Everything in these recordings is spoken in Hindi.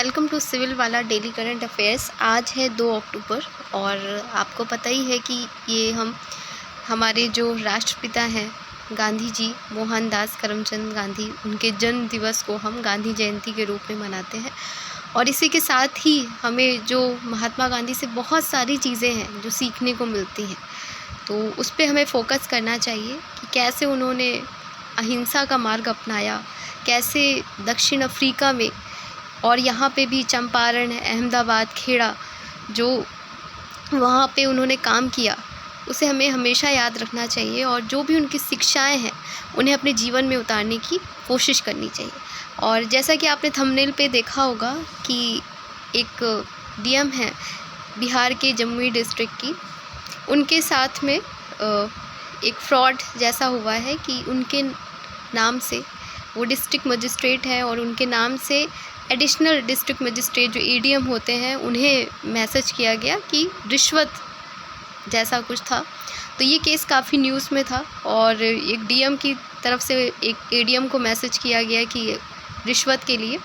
वेलकम टू सिविल वाला डेली करंट अफेयर्स। आज है 2 अक्टूबर और आपको पता ही है कि ये हमारे जो राष्ट्रपिता हैं गांधी जी, मोहनदास करमचंद गांधी, उनके जन्म दिवस को हम गांधी जयंती के रूप में मनाते हैं। और इसी के साथ ही हमें जो महात्मा गांधी से बहुत सारी चीज़ें हैं जो सीखने को मिलती हैं, तो उस पर हमें फोकस करना चाहिए कि कैसे उन्होंने अहिंसा का मार्ग अपनाया, कैसे दक्षिण अफ्रीका में और यहाँ पे भी चंपारण, अहमदाबाद, खेड़ा, जो वहाँ पे उन्होंने काम किया, उसे हमें हमेशा याद रखना चाहिए और जो भी उनकी शिक्षाएं हैं उन्हें अपने जीवन में उतारने की कोशिश करनी चाहिए। और जैसा कि आपने थंबनेल पे देखा होगा कि एक डीएम है बिहार के जमुई डिस्ट्रिक्ट की, उनके साथ में एक फ्रॉड जैसा हुआ है कि उनके नाम से, वो डिस्ट्रिक्ट मजिस्ट्रेट हैं और उनके नाम से एडिशनल डिस्ट्रिक्ट मजिस्ट्रेट जो एडीएम होते हैं उन्हें मैसेज किया गया कि रिश्वत जैसा कुछ था। तो ये केस काफ़ी न्यूज़ में था और एक डीएम की तरफ से एक एडीएम को मैसेज किया गया कि रिश्वत के लिए,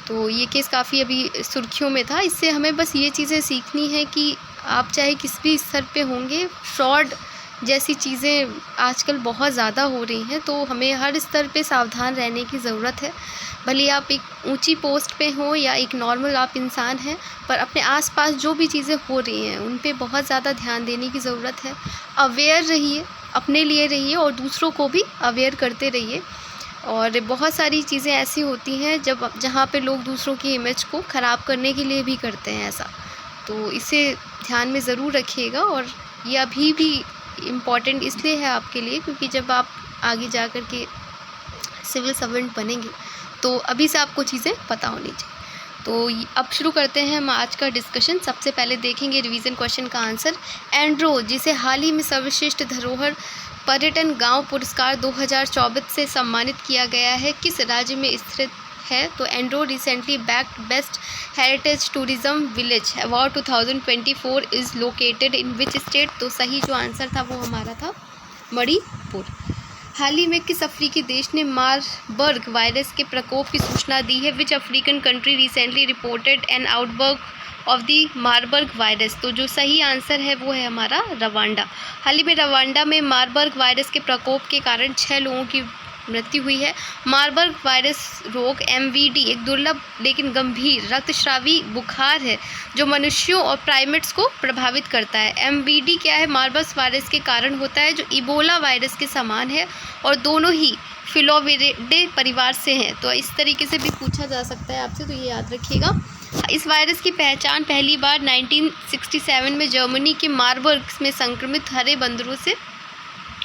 तो ये केस काफ़ी अभी सुर्खियों में था। इससे हमें बस ये चीज़ें सीखनी है कि आप चाहे किस भी स्तर पे होंगे, फ्रॉड जैसी चीज़ें आजकल बहुत ज़्यादा हो रही हैं, तो हमें हर स्तर पे सावधान रहने की ज़रूरत है। भले आप एक ऊंची पोस्ट पे हों या एक नॉर्मल आप इंसान हैं, पर अपने आसपास जो भी चीज़ें हो रही हैं उन पे बहुत ज़्यादा ध्यान देने की ज़रूरत है। अवेयर रहिए, अपने लिए रहिए और दूसरों को भी अवेयर करते रहिए। और बहुत सारी चीज़ें ऐसी होती हैं जहाँ पे लोग दूसरों की इमेज को ख़राब करने के लिए भी करते हैं ऐसा, तो इसे ध्यान में ज़रूर रखिएगा। और ये अभी भी इम्पॉर्टेंट इसलिए है आपके लिए क्योंकि जब आप आगे जा कर के सिविल सर्वेंट बनेंगे तो अभी से आपको चीज़ें पता होनी चाहिए। तो अब शुरू करते हैं हम आज का डिस्कशन। सबसे पहले देखेंगे रिवीजन क्वेश्चन का आंसर। एंड्रो, जिसे हाल ही में सर्वश्रेष्ठ धरोहर पर्यटन गांव पुरस्कार 2024 से सम्मानित किया गया है, किस राज्य में स्थित है? तो Andro recently bagged best heritage tourism village award 2024 is located in which state? तो सही जो आंसर था वो हमारा था मणिपुर। हाल ही में किस अफ्रीकी देश ने मारबर्ग वायरस के प्रकोप की सूचना दी है? Which African country recently reported an outbreak of the Marburg virus? तो जो सही आंसर है वो है हमारा रवांडा। हाल ही में रवांडा में मारबर्ग वायरस के प्रकोप के कारण 6 लोगों की मृत्यु हुई है। मारबर्ग वायरस रोग MVD एक दुर्लभ लेकिन गंभीर रक्तस्रावी बुखार है जो मनुष्यों और प्राइमेट्स को प्रभावित करता है। MVD क्या है? मारबर्ग वायरस के कारण होता है, जो इबोला वायरस के समान है और दोनों ही फिलोविरिडे परिवार से हैं। तो इस तरीके से भी पूछा जा सकता है आपसे, तो ये याद रखिएगा। इस वायरस की पहचान पहली बार 1967 में जर्मनी के मारबर्ग में संक्रमित हरे बंदरों से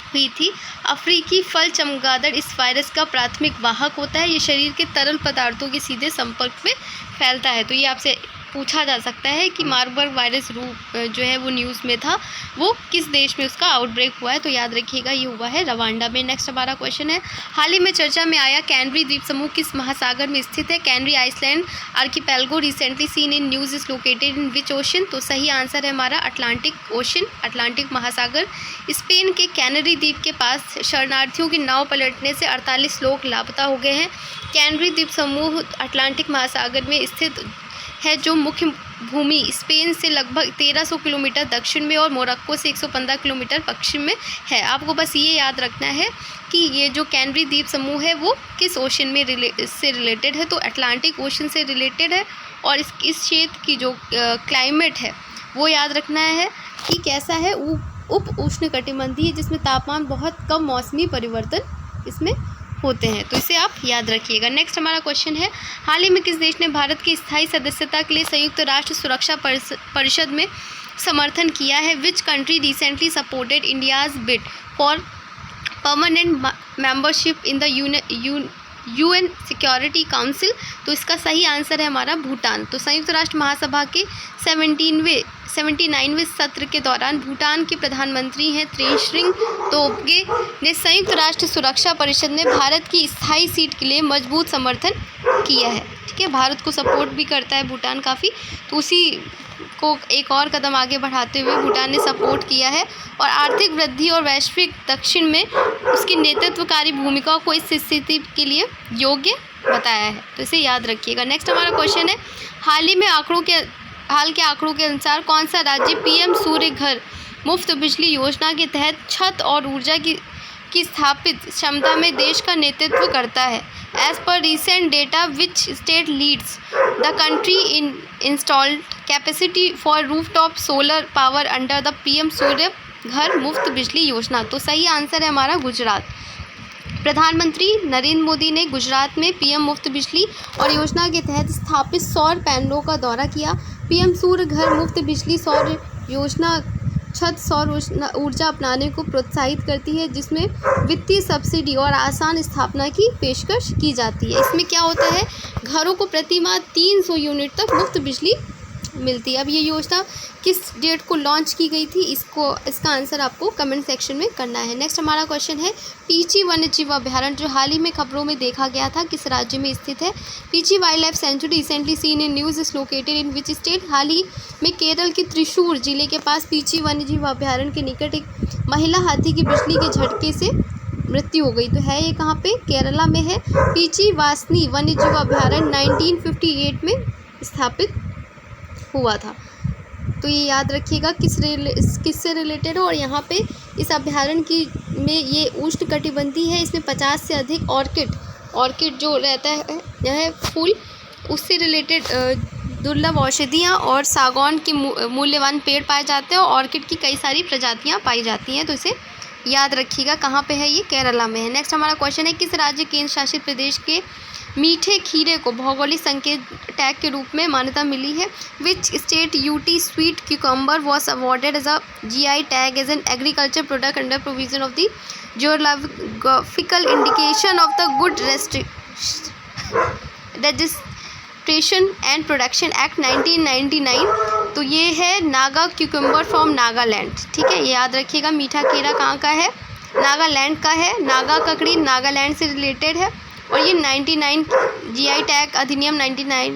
हुई थी। अफ्रीकी फल चमगादड़ इस वायरस का प्राथमिक वाहक होता है। ये शरीर के तरल पदार्थों के सीधे संपर्क में फैलता है। तो ये आपसे पूछा जा सकता है कि मारबर्ग वायरस जो है वो न्यूज़ में था, वो किस देश में उसका आउटब्रेक हुआ है? तो याद रखिएगा ये हुआ है रवांडा में। नेक्स्ट हमारा क्वेश्चन है, हाल ही में चर्चा में आया कैनरी द्वीप समूह किस महासागर में स्थित है? Canary Island archipelago recently seen in news is located in which ocean? तो सही आंसर है हमारा अटलांटिक ओशन, अटलांटिक महासागर। स्पेन के कैनरी द्वीप के पास शरणार्थियों की नाव पलटने से 48 लोग लापता हो गए हैं। कैनरी द्वीप समूह अटलांटिक महासागर में स्थित है, जो मुख्य भूमि स्पेन से लगभग 1300 किलोमीटर दक्षिण में और मोरक्को से 115 किलोमीटर पश्चिम में है। आपको बस ये याद रखना है कि ये जो कैनरी द्वीप समूह है वो किस ओशन में से रिलेटेड है? तो अटलांटिक ओशन से रिलेटेड है। और इस क्षेत्र की जो क्लाइमेट है वो याद रखना है कि कैसा है, उप उष्णकटिबंधीय, जिसमें तापमान बहुत कम मौसमी परिवर्तन इसमें होते हैं। तो इसे आप याद रखिएगा। नेक्स्ट हमारा क्वेश्चन है, हाल ही में किस देश ने भारत की स्थायी सदस्यता के लिए संयुक्त राष्ट्र सुरक्षा परिषद में समर्थन किया है? Which country recently supported India's bid for permanent membership in the UN security council? तो इसका सही आंसर है हमारा भूटान। तो संयुक्त राष्ट्र महासभा के 79वें सत्र के दौरान भूटान के प्रधानमंत्री हैं त्रिशरिंग तोब्गे ने संयुक्त राष्ट्र सुरक्षा परिषद में भारत की स्थायी सीट के लिए मजबूत समर्थन किया है। ठीक है। ठीक है, भारत को सपोर्ट भी करता है भूटान काफ़ी, तो उसी को एक और कदम आगे बढ़ाते हुए भूटान ने सपोर्ट किया है और आर्थिक वृद्धि और वैश्विक दक्षिण में उसकी नेतृत्वकारी भूमिका को इस स्थिति के लिए योग्य बताया है, तो इसे याद रखिएगा। नेक्स्ट हमारा क्वेश्चन है, हाल के आंकड़ों के अनुसार कौन सा राज्य पीएम सूर्य घर मुफ्त बिजली योजना के तहत छत और ऊर्जा की स्थापित क्षमता में देश का नेतृत्व करता है? As per recent data, which state leads the country in installed capacity for rooftop solar power under the PM Surya Ghar Muft बिजली योजना? तो सही आंसर है हमारा गुजरात। प्रधानमंत्री नरेंद्र मोदी ने गुजरात में पीएम मुफ्त बिजली और योजना के तहत स्थापित सौर पैनलों का दौरा किया। पीएम सूर्य घर मुफ्त बिजली सौर योजना छत सौर ऊर्जा अपनाने को प्रोत्साहित करती है, जिसमें वित्तीय सब्सिडी और आसान स्थापना की पेशकश की जाती है। इसमें क्या होता है, घरों को प्रति माह 300 यूनिट तक मुफ्त बिजली मिलती है। अब ये योजना किस डेट को लॉन्च की गई थी, इसका आंसर आपको कमेंट सेक्शन में करना है। नेक्स्ट हमारा क्वेश्चन है, पीची वन्यजीव अभ्यारण्य जो हाल ही में खबरों में देखा गया था, किस राज्य में स्थित है? Peechi wildlife sanctuary recently seen in news is located in which state? हाल ही में केरल के त्रिशूर जिले के पास पीची वन्यजीव अभ्यारण्य के निकट एक महिला हाथी की बिजली के झटके से मृत्यु हो गई। तो है ये कहाँ पे? केरला में है। पीची वासनी वन्यजीव अभ्यारण्य 1958 में स्थापित हुआ था, तो ये याद रखिएगा किससे रिलेटेड हो। और यहाँ पे इस अभ्यारण्य में ये उष्णकटिबंधीय है, इसमें 50 से अधिक ऑर्किड जो रहता है यह फूल, उससे रिलेटेड दुर्लभ औषधियाँ और सागौन के मूल्यवान पेड़ पाए जाते हैं और ऑर्किड की कई सारी प्रजातियाँ पाई जाती हैं, तो इसे याद रखिएगा। कहाँ पे है ये? केरला में है। नेक्स्ट हमारा क्वेश्चन है, किस राज्य केंद्र शासित प्रदेश के मीठे खीरे को भौगोलिक संकेत टैग के रूप में मान्यता मिली है? Which state UT sweet cucumber was awarded as a GI tag as an agriculture product under provision of the geographical indication of the good registration and production act 1999? तो ये है नागा क्यूकम्बर फ्रॉम नागालैंड, ठीक है, ये याद रखिएगा। मीठा खीरा कहाँ का है? नागालैंड का है। नागा ककड़ी नागालैंड से रिलेटेड है और ये 99 GI टैग अधिनियम 99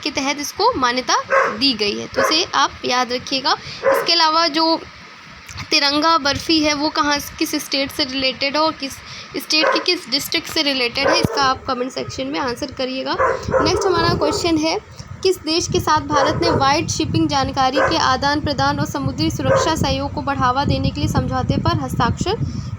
के तहत इसको मान्यता दी गई है, तो इसे आप याद रखिएगा। इसके अलावा जो तिरंगा बर्फ़ी है वो कहाँ, किस स्टेट से रिलेटेड है और किस स्टेट की किस डिस्ट्रिक्ट से रिलेटेड है, इसका आप कमेंट सेक्शन में आंसर करिएगा। नेक्स्ट हमारा क्वेश्चन है, किस देश के साथ भारत ने वाइड शिपिंग जानकारी के आदान प्रदान और समुद्री सुरक्षा सहयोग को बढ़ावा देने के लिए समझौते पर हस्ताक्षर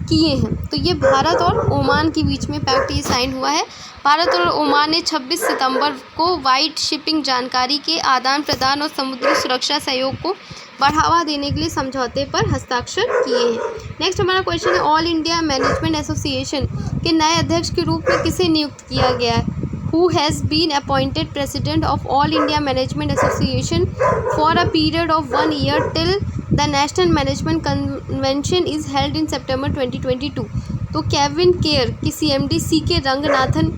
किए हैं? तो ये भारत और ओमान के बीच में पैक्ट ये साइन हुआ है। भारत और ओमान ने 26 सितंबर को वाइड शिपिंग जानकारी के आदान प्रदान और समुद्री सुरक्षा सहयोग को बढ़ावा देने के लिए समझौते पर हस्ताक्षर किए हैं। नेक्स्ट हमारा क्वेश्चन है, ऑल इंडिया मैनेजमेंट एसोसिएशन के नए अध्यक्ष के रूप में किसे नियुक्त किया गया है? Who has been appointed president of All India Management Association for a period of 1 year till the National Management Convention is held in September 2022? तो केविन केयर की CMD CK रंगनाथन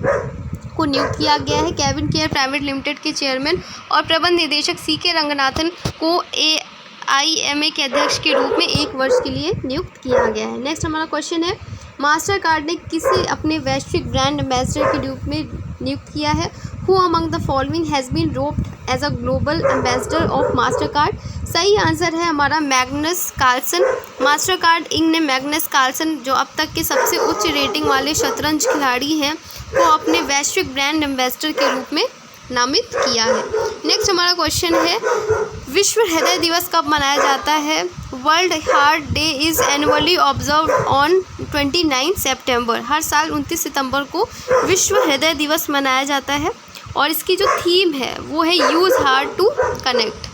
को नियुक्त किया गया है। केविन केयर प्राइवेट लिमिटेड के चेयरमैन और प्रबंध निदेशक CK रंगनाथन को AIMA के अध्यक्ष के रूप में 1 वर्ष के लिए नियुक्त किया गया है। नेक्स्ट हमारा क्वेश्चन है, मास्टर कार्ड ने किसे अपने वैश्विक ब्रांड एम्बेसडर के रूप में नियुक्त किया है? Who among the following has been roped as a global ambassador of Mastercard? सही आंसर है हमारा Magnus Carlsen. Mastercard Inc ने मैग्नस कार्लसन, जो अब तक के सबसे उच्च रेटिंग वाले शतरंज खिलाड़ी हैं, को अपने वैश्विक ब्रांड एम्बेसडर के रूप में नामित किया है। नेक्स्ट हमारा क्वेश्चन है, विश्व हृदय दिवस कब मनाया जाता है? World heart day is annually observe on 29 सितंबर। हर साल 29 सितंबर को विश्व हृदय दिवस मनाया जाता है और इसकी जो थीम है वो है use heart to connect.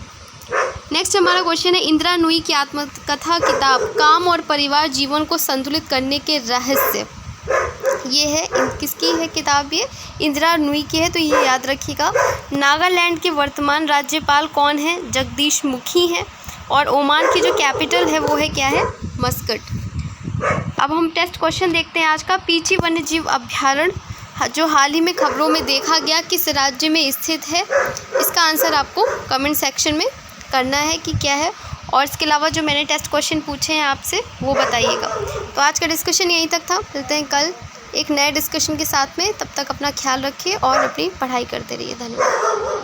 Next हमारा क्वेश्चन है, इंदिरा नूई की आत्मकथा किताब काम और परिवार जीवन को संतुलित करने के रहस्य, ये है किसकी है किताब? ये इंदिरा नूई की है, तो ये याद रखिएगा। नागालैंड के वर्तमान राज्यपाल कौन है? जगदीश मुखी हैं। और ओमान की जो कैपिटल है वो है क्या है? मस्कट। अब हम टेस्ट क्वेश्चन देखते हैं आज का। पीची वन्यजीव अभ्यारण्य जो हाल ही में खबरों में देखा गया किस राज्य में स्थित है? इसका आंसर आपको कमेंट सेक्शन में करना है कि क्या है। और इसके अलावा जो मैंने टेस्ट क्वेश्चन पूछे हैं आपसे वो बताइएगा। तो आज का डिस्कशन यहीं तक था, मिलते हैं कल एक नए डिस्कशन के साथ में। तब तक अपना ख्याल रखिए और अपनी पढ़ाई करते रहिए। धन्यवाद।